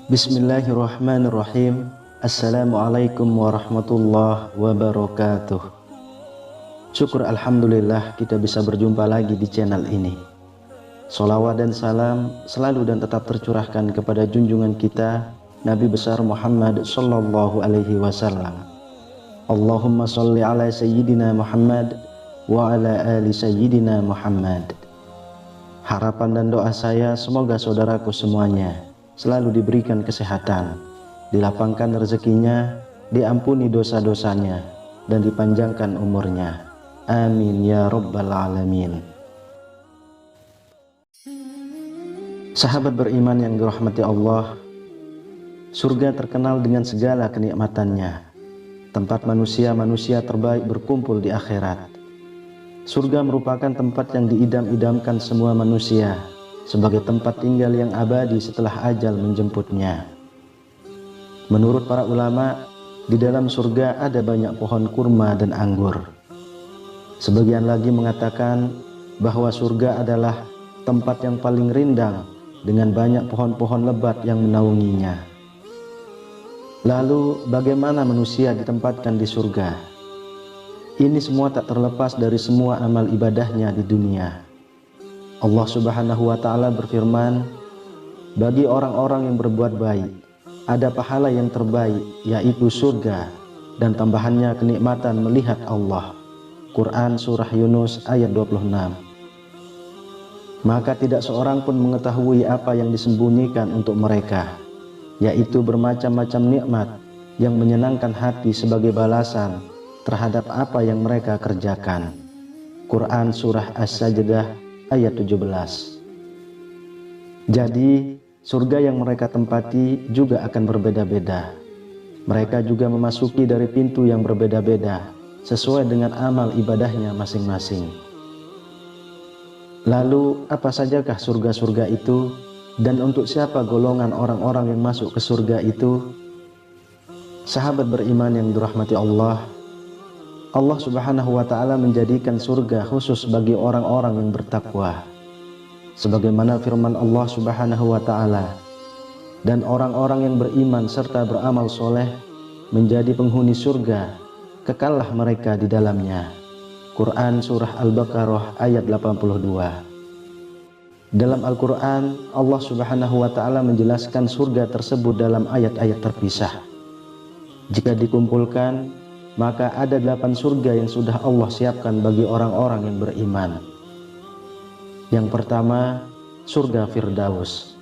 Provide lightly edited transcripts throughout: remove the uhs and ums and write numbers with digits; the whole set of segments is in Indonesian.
Bismillahirrahmanirrahim. Assalamualaikum warahmatullahi wabarakatuh. Syukur alhamdulillah kita bisa berjumpa lagi di channel ini. Sholawat dan salam selalu dan tetap tercurahkan kepada junjungan kita Nabi besar Muhammad sallallahu alaihi wasallam. Allahumma sholli ala sayyidina Muhammad wa ala ali sayyidina Muhammad. Harapan dan doa saya semoga saudaraku semuanya selalu diberikan kesehatan, dilapangkan rezekinya, diampuni dosa-dosanya, dan dipanjangkan umurnya. Amin ya rabbal alamin. Sahabat beriman yang dirahmati Allah, surga terkenal dengan segala kenikmatannya, tempat manusia-manusia terbaik berkumpul di akhirat. Surga merupakan tempat yang diidam-idamkan semua manusia sebagai tempat tinggal yang abadi setelah ajal menjemputnya. Menurut para ulama, di dalam surga ada banyak pohon kurma dan anggur. Sebagian lagi mengatakan bahwa surga adalah tempat yang paling rindang dengan banyak pohon-pohon lebat yang menaunginya. Lalu bagaimana manusia ditempatkan di surga? Ini semua tak terlepas dari semua amal ibadahnya di dunia. Allah Subhanahu wa ta'ala berfirman, bagi orang-orang yang berbuat baik ada pahala yang terbaik, yaitu surga, dan tambahannya kenikmatan melihat Allah. Quran surah Yunus ayat 26. Maka tidak seorang pun mengetahui apa yang disembunyikan untuk mereka, yaitu bermacam-macam nikmat yang menyenangkan hati sebagai balasan terhadap apa yang mereka kerjakan. Quran surah As-Sajdah ayat 17. Jadi surga yang mereka tempati juga akan berbeda-beda. Mereka juga memasuki dari pintu yang berbeda-beda sesuai dengan amal ibadahnya masing-masing. Lalu apa sajakah surga-surga itu, dan untuk siapa golongan orang-orang yang masuk ke surga itu? Sahabat beriman yang dirahmati Allah, Allah Subhanahu wa ta'ala menjadikan surga khusus bagi orang-orang yang bertakwa. Sebagaimana firman Allah Subhanahu wa ta'ala, dan orang-orang yang beriman serta beramal soleh menjadi penghuni surga, kekallah mereka di dalamnya. Quran surah Al-Baqarah ayat 82. Dalam Al-Quran, Allah Subhanahu wa ta'ala menjelaskan surga tersebut dalam ayat-ayat terpisah. Jika dikumpulkan, maka ada 8 surga yang sudah Allah siapkan bagi orang-orang yang beriman. Yang pertama, surga Firdaus.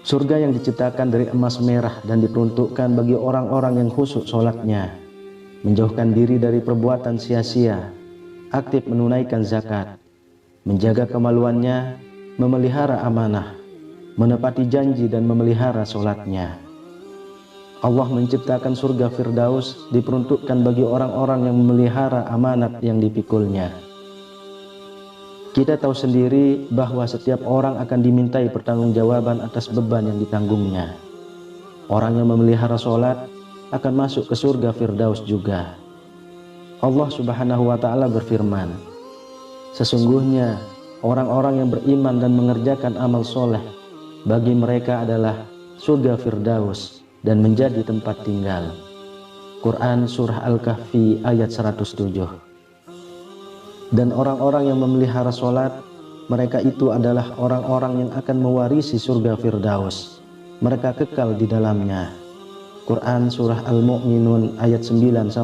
Surga yang diciptakan dari emas merah dan diperuntukkan bagi orang-orang yang khusyuk sholatnya, menjauhkan diri dari perbuatan sia-sia, aktif menunaikan zakat, menjaga kemaluannya, memelihara amanah, menepati janji dan memelihara sholatnya. Allah menciptakan surga Firdaus diperuntukkan bagi orang-orang yang memelihara amanat yang dipikulnya. Kita tahu sendiri bahwa setiap orang akan dimintai pertanggungjawaban atas beban yang ditanggungnya. Orang yang memelihara sholat akan masuk ke surga Firdaus juga. Allah Subhanahu wa ta'ala berfirman, sesungguhnya orang-orang yang beriman dan mengerjakan amal soleh, bagi mereka adalah surga Firdaus dan menjadi tempat tinggal. Quran surah Al-Kahfi ayat 107. Dan orang-orang yang memelihara sholat, mereka itu adalah orang-orang yang akan mewarisi surga Firdaus. Mereka kekal di dalamnya. Quran surah Al-Mu'minun ayat 9-11.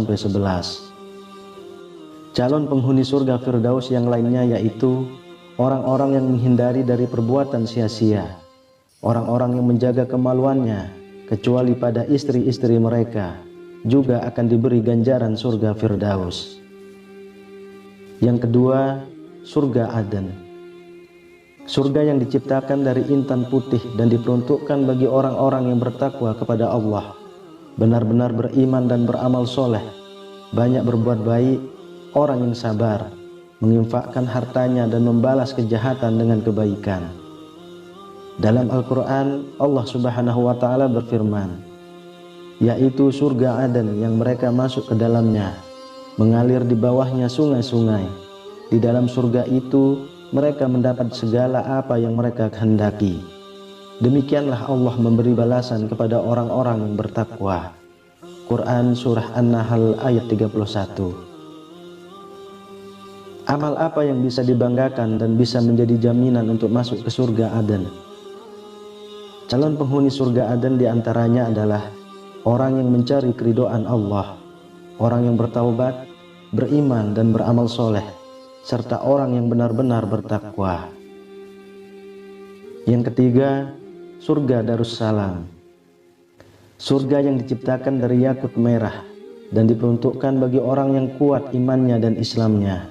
Calon penghuni surga Firdaus yang lainnya yaitu orang-orang yang menghindari dari perbuatan sia-sia, orang-orang yang menjaga kemaluannya kecuali pada istri-istri mereka, juga akan diberi ganjaran surga Firdaus. Yang kedua, surga Aden. Surga yang diciptakan dari intan putih dan diperuntukkan bagi orang-orang yang bertakwa kepada Allah, benar-benar beriman dan beramal soleh, banyak berbuat baik, orang yang sabar, menginfakkan hartanya dan membalas kejahatan dengan kebaikan. Dalam Al-Quran, Allah Subhanahu wa Ta'ala berfirman, yaitu surga Aden yang mereka masuk ke dalamnya, mengalir di bawahnya sungai-sungai. Di dalam surga itu mereka mendapat segala apa yang mereka kehendaki. Demikianlah Allah memberi balasan kepada orang-orang yang bertakwa. Quran Surah An-Nahl ayat 31. Amal apa yang bisa dibanggakan dan bisa menjadi jaminan untuk masuk ke surga Aden? Calon penghuni surga Aden diantaranya adalah orang yang mencari keridhaan Allah, orang yang bertaubat, beriman dan beramal soleh, serta orang yang benar-benar bertakwa. Yang ketiga, surga Darussalam. Surga yang diciptakan dari yakut merah dan diperuntukkan bagi orang yang kuat imannya dan Islamnya,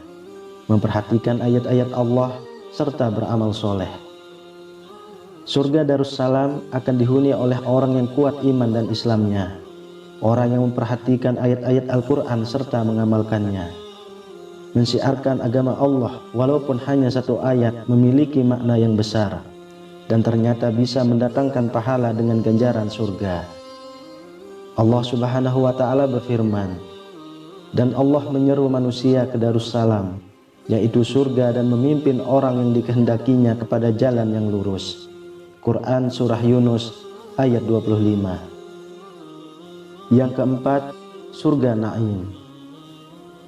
memperhatikan ayat-ayat Allah serta beramal soleh. Surga Darussalam akan dihuni oleh orang yang kuat iman dan Islamnya, orang yang memperhatikan ayat-ayat Al-Quran serta mengamalkannya, mensiarkan agama Allah walaupun hanya satu ayat memiliki makna yang besar dan ternyata bisa mendatangkan pahala dengan ganjaran surga. Allah Subhanahu wa Ta'ala berfirman, dan Allah menyeru manusia ke Darussalam, yaitu surga, dan memimpin orang yang dikehendakinya kepada jalan yang lurus. Quran Surah Yunus ayat 25. Yang keempat, surga Naim.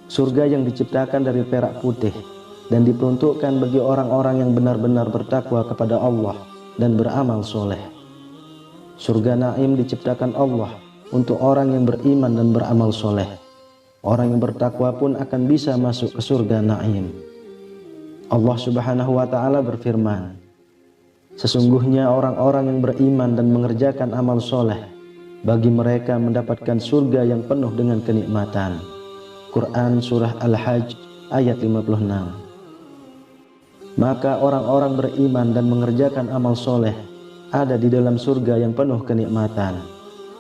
Surga yang diciptakan dari perak putih dan diperuntukkan bagi orang-orang yang benar-benar bertakwa kepada Allah dan beramal soleh. Surga Naim diciptakan Allah untuk orang yang beriman dan beramal soleh. Orang yang bertakwa pun akan bisa masuk ke surga Naim. Allah Subhanahu wa Ta'ala berfirman, sesungguhnya orang-orang yang beriman dan mengerjakan amal soleh, bagi mereka mendapatkan surga yang penuh dengan kenikmatan. Quran Surah Al-Hajj ayat 56. Maka orang-orang beriman dan mengerjakan amal soleh ada di dalam surga yang penuh kenikmatan.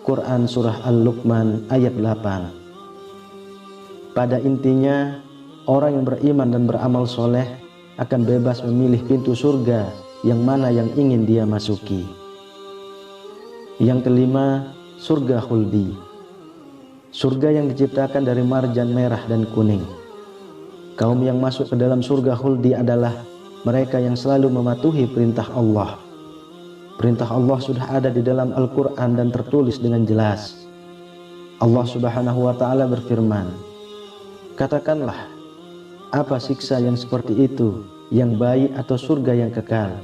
Quran Surah Al-Luqman ayat 8. Pada intinya, orang yang beriman dan beramal soleh akan bebas memilih pintu surga yang mana yang ingin dia masuki. Yang kelima, surga khuldi. Surga yang diciptakan dari marjan merah dan kuning. Kaum yang masuk ke dalam surga khuldi adalah mereka yang selalu mematuhi perintah Allah. Perintah Allah sudah ada di dalam Al-Quran dan tertulis dengan jelas. Allah Subhanahu wa Ta'ala berfirman, katakanlah, apa siksa yang seperti itu, yang baik atau surga yang kekal,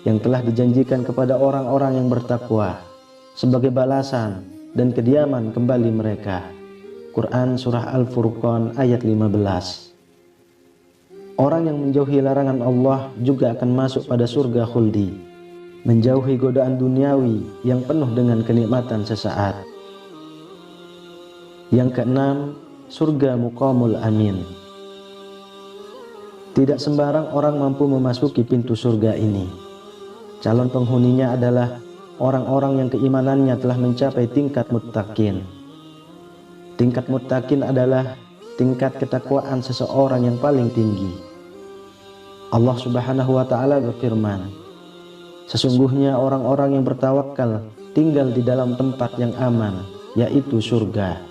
yang telah dijanjikan kepada orang-orang yang bertakwa sebagai balasan dan kediaman kembali mereka. Quran Surah Al-Furqan ayat 15. Orang yang menjauhi larangan Allah juga akan masuk pada surga khuldi, menjauhi godaan duniawi yang penuh dengan kenikmatan sesaat. Yang keenam, surga Muqamul Amin. Tidak sembarang orang mampu memasuki pintu surga ini. Calon penghuninya adalah orang-orang yang keimanannya telah mencapai tingkat muttaqin. Tingkat muttaqin adalah tingkat ketakwaan seseorang yang paling tinggi. Allah Subhanahu wa Ta'ala berfirman, sesungguhnya orang-orang yang bertawakal tinggal di dalam tempat yang aman, yaitu surga.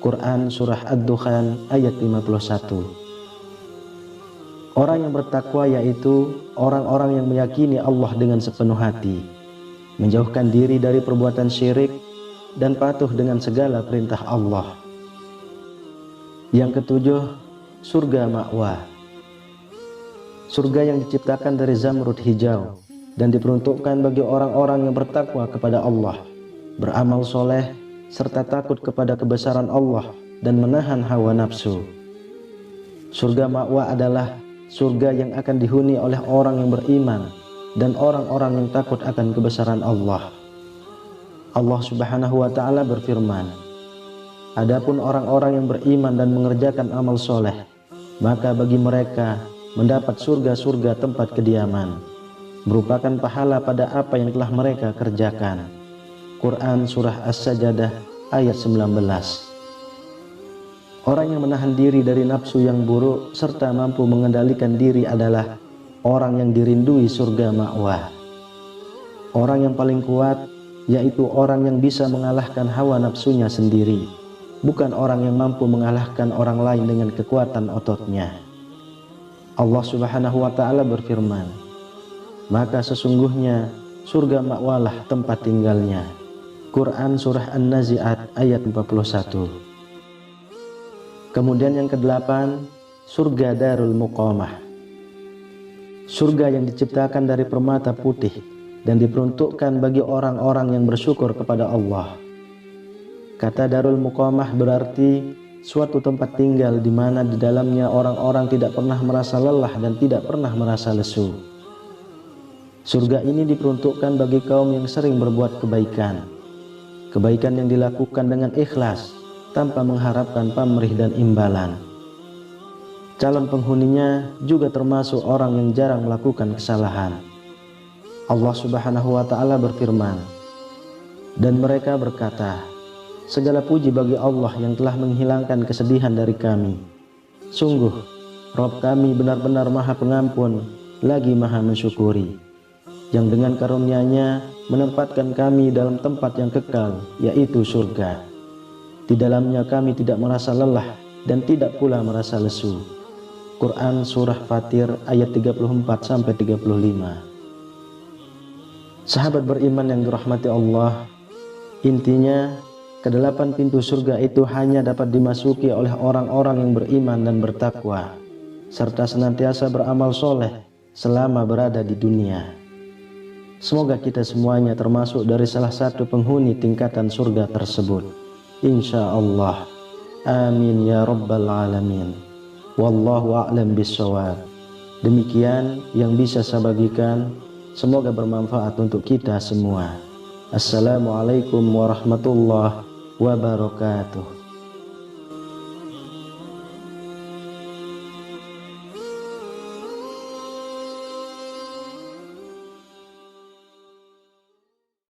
Quran Surah Ad-Dukhan ayat 51. Orang yang bertakwa yaitu orang-orang yang meyakini Allah dengan sepenuh hati, menjauhkan diri dari perbuatan syirik, dan patuh dengan segala perintah Allah. Yang ketujuh, surga Ma'wa. Surga yang diciptakan dari zamrud hijau dan diperuntukkan bagi orang-orang yang bertakwa kepada Allah, beramal soleh, serta takut kepada kebesaran Allah dan menahan hawa nafsu. Surga Ma'wa adalah surga yang akan dihuni oleh orang yang beriman dan orang-orang yang takut akan kebesaran Allah. Allah Subhanahu wa Ta'ala berfirman, adapun orang-orang yang beriman dan mengerjakan amal soleh, maka bagi mereka mendapat surga-surga tempat kediaman, merupakan pahala pada apa yang telah mereka kerjakan. Quran Surah As-Sajadah ayat 19. Orang yang menahan diri dari nafsu yang buruk serta mampu mengendalikan diri adalah orang yang dirindui surga ma'wah. Orang yang paling kuat yaitu orang yang bisa mengalahkan hawa nafsunya sendiri, bukan orang yang mampu mengalahkan orang lain dengan kekuatan ototnya. Allah Subhanahu wa ta'ala berfirman, maka sesungguhnya surga ma'walah tempat tinggalnya. Quran Surah An-Nazi'at ayat 41. Kemudian yang kedelapan, surga Darul Muqamah. Surga yang diciptakan dari permata putih dan diperuntukkan bagi orang-orang yang bersyukur kepada Allah. Kata Darul Muqamah berarti suatu tempat tinggal di mana di dalamnya orang-orang tidak pernah merasa lelah dan tidak pernah merasa lesu. Surga ini diperuntukkan bagi kaum yang sering berbuat kebaikan. Kebaikan yang dilakukan dengan ikhlas, tanpa mengharapkan pamrih dan imbalan. Calon penghuninya juga termasuk orang yang jarang melakukan kesalahan. Allah Subhanahu wa ta'ala berfirman, dan mereka berkata, segala puji bagi Allah yang telah menghilangkan kesedihan dari kami. Sungguh, Rabb kami benar-benar maha pengampun, lagi maha mensyukuri, yang dengan karunia-Nya menempatkan kami dalam tempat yang kekal, yaitu surga. Di dalamnya kami tidak merasa lelah dan tidak pula merasa lesu. Quran Surah Fatir ayat 34-35. Sahabat beriman yang dirahmati Allah, intinya kedelapan pintu surga itu hanya dapat dimasuki oleh orang-orang yang beriman dan bertakwa, serta senantiasa beramal soleh selama berada di dunia. Semoga kita semuanya termasuk dari salah satu penghuni tingkatan surga tersebut. Insyaallah. Amin ya rabbal alamin. Wallahu a'lam bishawab. Demikian yang bisa saya bagikan, semoga bermanfaat untuk kita semua. Assalamualaikum warahmatullahi wabarakatuh.